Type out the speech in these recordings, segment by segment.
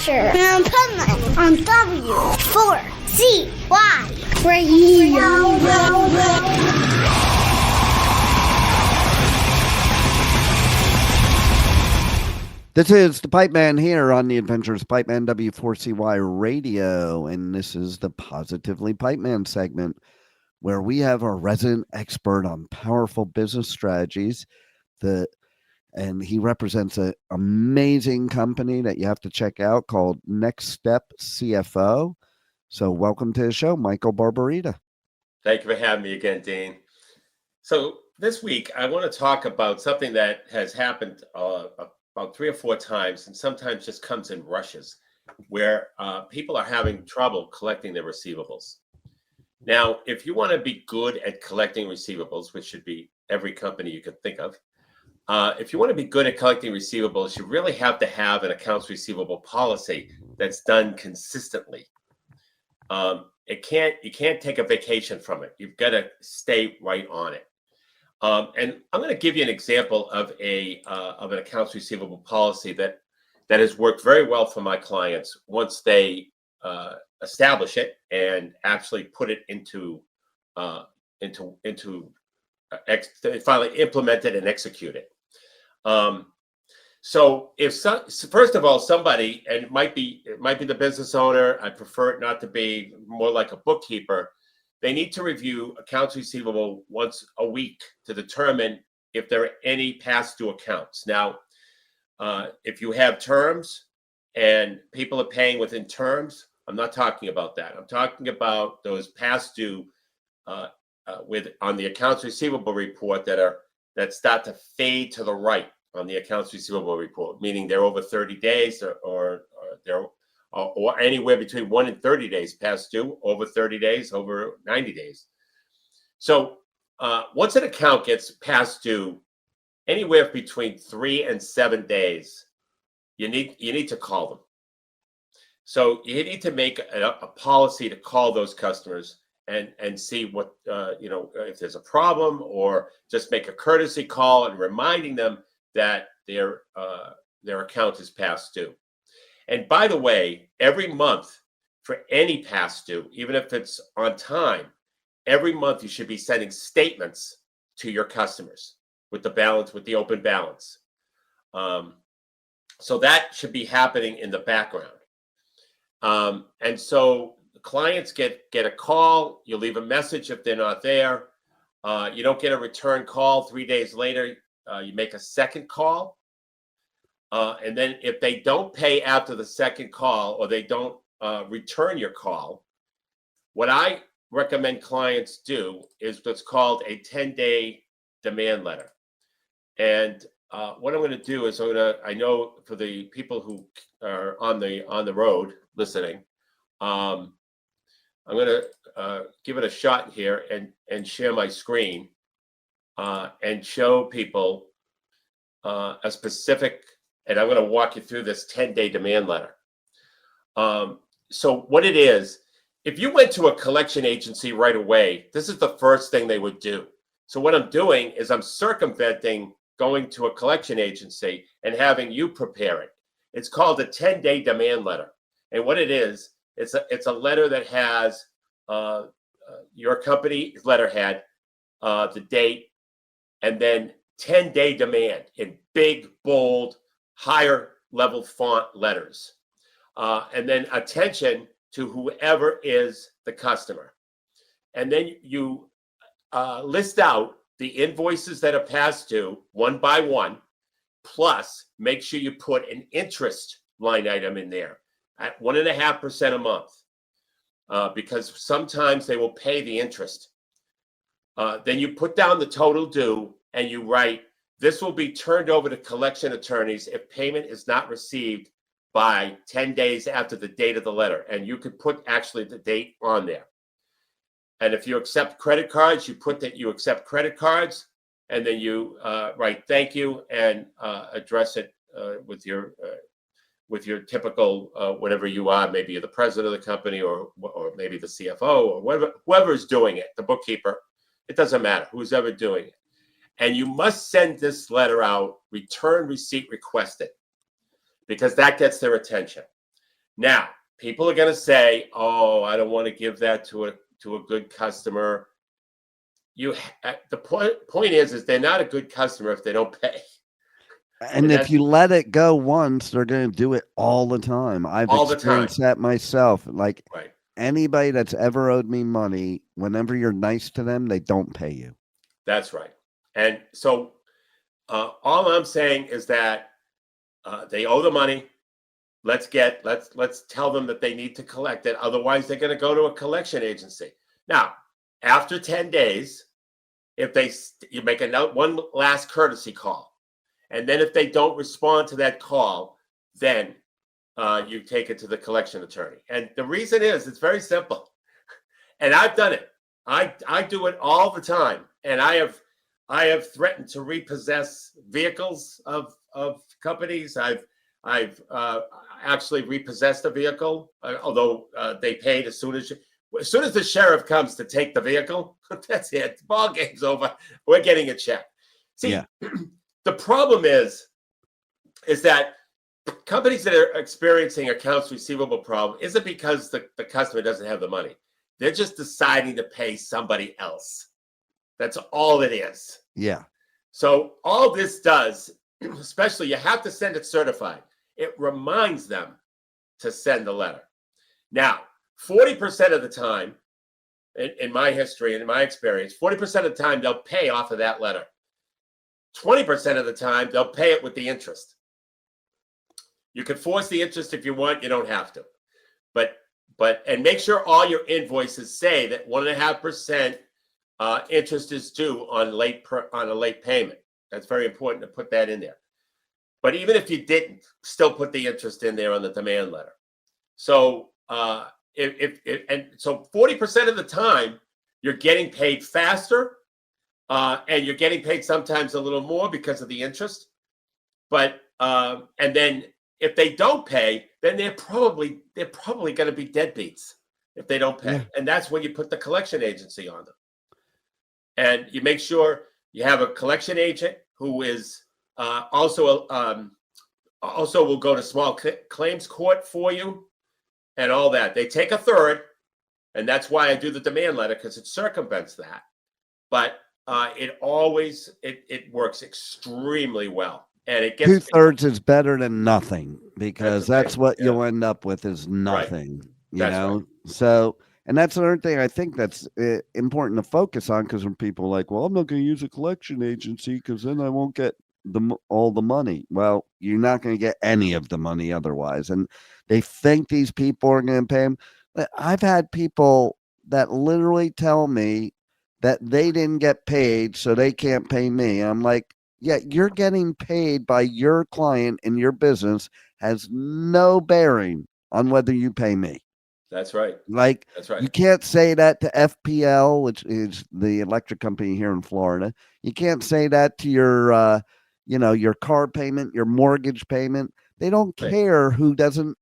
Adventures of Pipeman on W4CY Radio. This is the Pipeman here on the Adventures of Pipeman W4CY Radio, and this is the Positively Pipeman segment where we have our resident expert on powerful business strategies. And he represents an amazing company that you have to check out called Next Step CFO. So welcome to the show, Michael Barbarita. Thank you for having me again, Dean. So this week, I want to talk about something that has happened about 3 or 4 times, and sometimes just comes in rushes, where people are having trouble collecting their receivables. Now, if you want to be good at collecting receivables, which should be every company you can think of, if you want to be good at collecting receivables, you really have to have an accounts receivable policy that's done consistently. You can't take a vacation from it. You've got to stay right on it. And I'm going to give you an example of an accounts receivable policy that has worked very well for my clients once they establish it and actually put it finally implement it and execute it. So first of all, somebody, and it might be the business owner, I prefer it not to be, more like a bookkeeper, they need to review accounts receivable once a week to determine if there are any past due accounts. Now, if you have terms and people are paying within terms, I'm not talking about that. I'm talking about those past due on the accounts receivable report that start to fade to the right on the accounts receivable report, meaning they're over 30 days or anywhere between 1 and 30 days past due, over 30 days, over 90 days. So once an account gets past due, anywhere between 3 and 7 days, you need to call them. So you need to make a policy to call those customers and see what, if there's a problem, or just make a courtesy call and reminding them that their account is past due. And by the way, every month for any past due, even if it's on time, every month you should be sending statements to your customers with the balance, with the open balance. So that should be happening in the background. And so the clients get a call, you leave a message if they're not there. You don't get a return call 3 days later, you make a second call. And then if they don't pay after the second call, or they don't return your call, what I recommend clients do is what's called a 10-day demand letter. And what I'm going to do is I know for the people who are on the road listening, I'm going to give it a shot here and share my screen and show people a specific, and I'm going to walk you through this 10-day demand letter. So what it is, if you went to a collection agency right away, this is the first thing they would do. So what I'm doing is I'm circumventing going to a collection agency and having you prepare it. It's called a 10-day demand letter. And what it is, it's a letter that has your company letterhead, the date, and then 10-day demand in big, bold, higher level font letters. And then attention to whoever is the customer. And then you list out the invoices that are past due one by one, plus make sure you put an interest line item in there at 1.5% a month, because sometimes they will pay the interest. Then you put down the total due and you write, this will be turned over to collection attorneys if payment is not received by 10 days after the date of the letter. And you could put actually the date on there. And if you accept credit cards, you put that you accept credit cards, and then you write thank you and address it with your typical whatever you are. Maybe you're the president of the company, or maybe the CFO, or whoever is doing it, the bookkeeper. It doesn't matter who's ever doing it. And you must send this letter out, return receipt requested, because that gets their attention. Now, people are going to say, "Oh, I don't want to give that to a good customer." The point is they're not a good customer if they don't pay. And if you let it go once, they're going to do it all the time. I've all the time. experienced that myself. Like Right. anybody that's ever owed me money, whenever you're nice to them, they don't pay you. That's right. And so all I'm saying is that they owe the money. Let's tell them that they need to collect it. Otherwise, they're going to go to a collection agency. Now, after 10 days, if you make one last courtesy call, and then if they don't respond to that call, then you take it to the collection attorney. And the reason is it's very simple. And I've done it. I do it all the time. And I have threatened to repossess vehicles of companies. I've actually repossessed a vehicle, although they paid as soon as the sheriff comes to take the vehicle. That's it. The ball game's over. We're getting a check. See, Yeah. The problem is that companies that are experiencing accounts receivable problem isn't because the customer doesn't have the money. They're just deciding to pay somebody else. That's all it is. Yeah. So all this does, especially you have to send it certified. It reminds them to send the letter. Now, 40% of the time, in my history and in my experience, 40% of the time they'll pay off of that letter. 20% of the time they'll pay it with the interest. You can force the interest if you want. You don't have to. And make sure all your invoices say that 1.5% interest is due on a late payment. That's very important to put that in there. But even if you didn't, still put the interest in there on the demand letter. So so 40% of the time you're getting paid faster, and you're getting paid sometimes a little more because of the interest. But and then if they don't pay, then they're probably going to be deadbeats if they don't pay. Yeah. And that's when you put the collection agency on them. And you make sure you have a collection agent who is also will go to small claims court for you and all that. They take a third, and that's why I do the demand letter, because it circumvents that. But it works extremely well. And it gets 2/3 is better than nothing, because that's what Yeah. you'll end up with is nothing. You That's know? right. So, and that's another thing I think that's important to focus on, because when people are like, well, I'm not going to use a collection agency because then I won't get all the money. Well, you're not going to get any of the money otherwise. And they think these people are going to pay them. But I've had people that literally tell me that they didn't get paid, so they can't pay me. I'm like, yeah, you're getting paid by your client, and your business has no bearing on whether you pay me. That's right. Like, That's right. you can't say that to FPL, which is the electric company here in Florida. You can't say that to your, your car payment, your mortgage payment. They don't Right. care who doesn't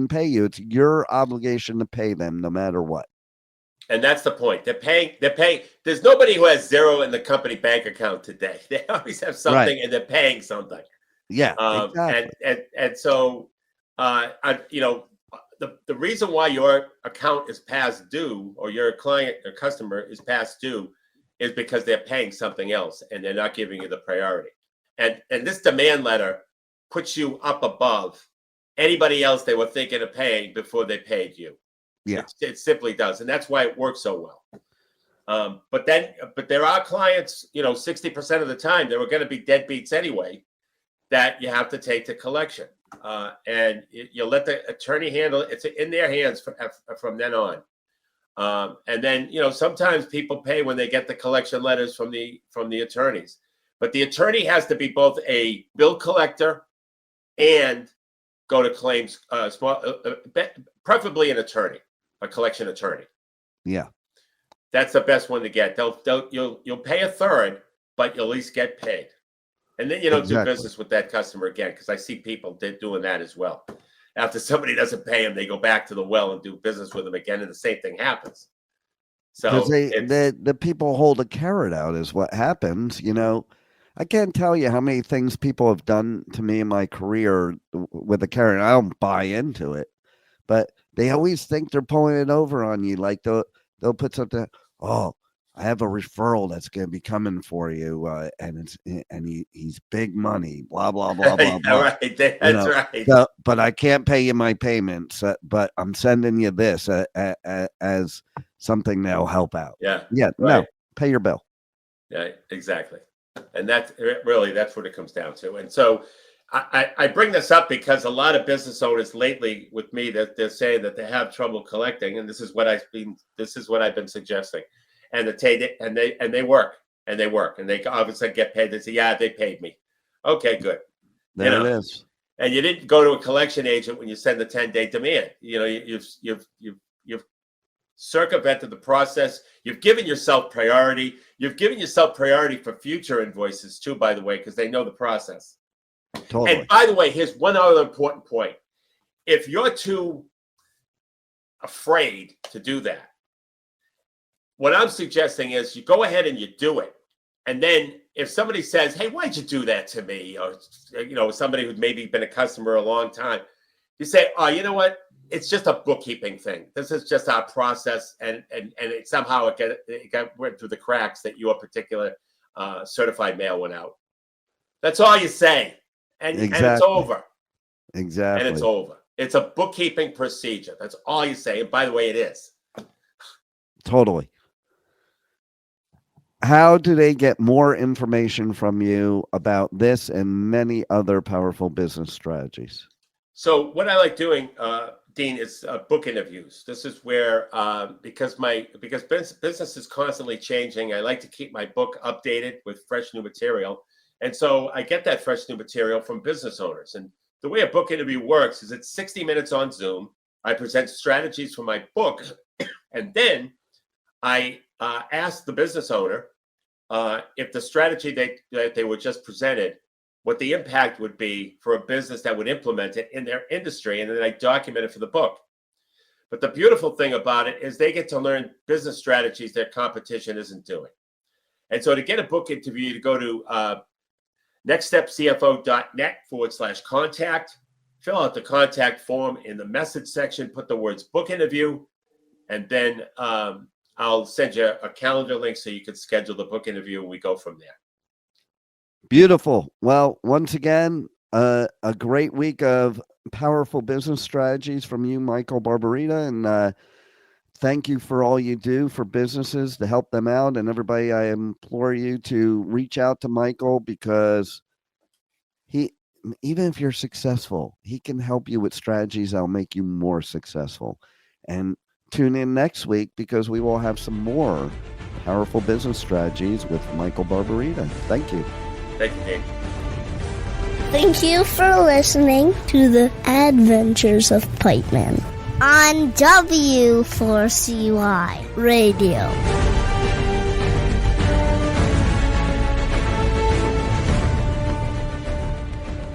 pay you. It's your obligation to pay them no matter what. And that's the point. They're paying. There's nobody who has zero in the company bank account today. They always have something, Right. and they're paying something. Yeah, exactly. And so, the reason why your account is past due, or your client or customer is past due, is because they're paying something else and they're not giving you the priority. And this demand letter puts you up above anybody else they were thinking of paying before they paid you. Yeah. It simply does, and that's why it works so well. But there are clients, 60% of the time they were going to be deadbeats anyway, that you have to take to collection, and you let the attorney handle it. It's in their hands from then on. And then sometimes people pay when they get the collection letters from the attorneys, but the attorney has to be both a bill collector and go to claims, preferably an attorney. A collection attorney. Yeah. That's the best one to get. You'll pay a third, but you'll at least get paid. And then you don't do business with that customer again, because I see people doing that as well. After somebody doesn't pay them, they go back to the well and do business with them again, and the same thing happens. So the people hold a carrot out is what happens. I can't tell you how many things people have done to me in my career with a carrot. I don't buy into it. but they always think they're pulling it over on you. Like they'll put something, oh, I have a referral that's going to be coming for you, and he's big money, blah blah blah blah blah. Right, that's right. So, but I can't pay you my payments, but I'm sending you this as something that'll help out. Yeah, right. No, pay your bill. Yeah, exactly. And that's what it comes down to. And so I bring this up because a lot of business owners lately with me that they're saying that they have trouble collecting, and this is what I've been suggesting. And they work and they obviously get paid. They say, yeah, they paid me. Okay, good. There it is. And you didn't go to a collection agent when you send the 10-day demand. You've circumvented the process. You've given yourself priority. You've given yourself priority for future invoices too, by the way, because they know the process. Totally. And by the way, here's one other important point. If you're too afraid to do that, what I'm suggesting is you go ahead and you do it. And then if somebody says, hey, why'd you do that to me? Or, somebody who's maybe been a customer a long time, you say, oh, you know what? It's just a bookkeeping thing. This is just our process. And it somehow went through the cracks that your particular certified mail went out. That's all you say. And it's over. Exactly. And it's over. It's a bookkeeping procedure. That's all you say. And by the way, it is. Totally. How do they get more information from you about this and many other powerful business strategies? So what I like doing, Dean, is book interviews. This is where, because business is constantly changing, I like to keep my book updated with fresh new material. And so I get that fresh new material from business owners. And the way a book interview works is it's 60 minutes on Zoom. I present strategies from my book, and then I ask the business owner if the strategy that they were just presented, what the impact would be for a business that would implement it in their industry, and then I document it for the book. But the beautiful thing about it is they get to learn business strategies their competition isn't doing. And so to get a book interview, you go to nextstepcfo.net/contact, fill out the contact form in the message section, put the words book interview, and then I'll send you a calendar link so you can schedule the book interview and we go from there. Beautiful. Well, once again, a great week of powerful business strategies from you, Michael Barbarita. And thank you for all you do for businesses to help them out. And everybody, I implore you to reach out to Michael because even if you're successful, he can help you with strategies that'll make you more successful. And tune in next week because we will have some more powerful business strategies with Michael Barbarita. Thank you. Thank you, Dave. Thank you for listening to the Adventures of Pipeman on W4CY Radio.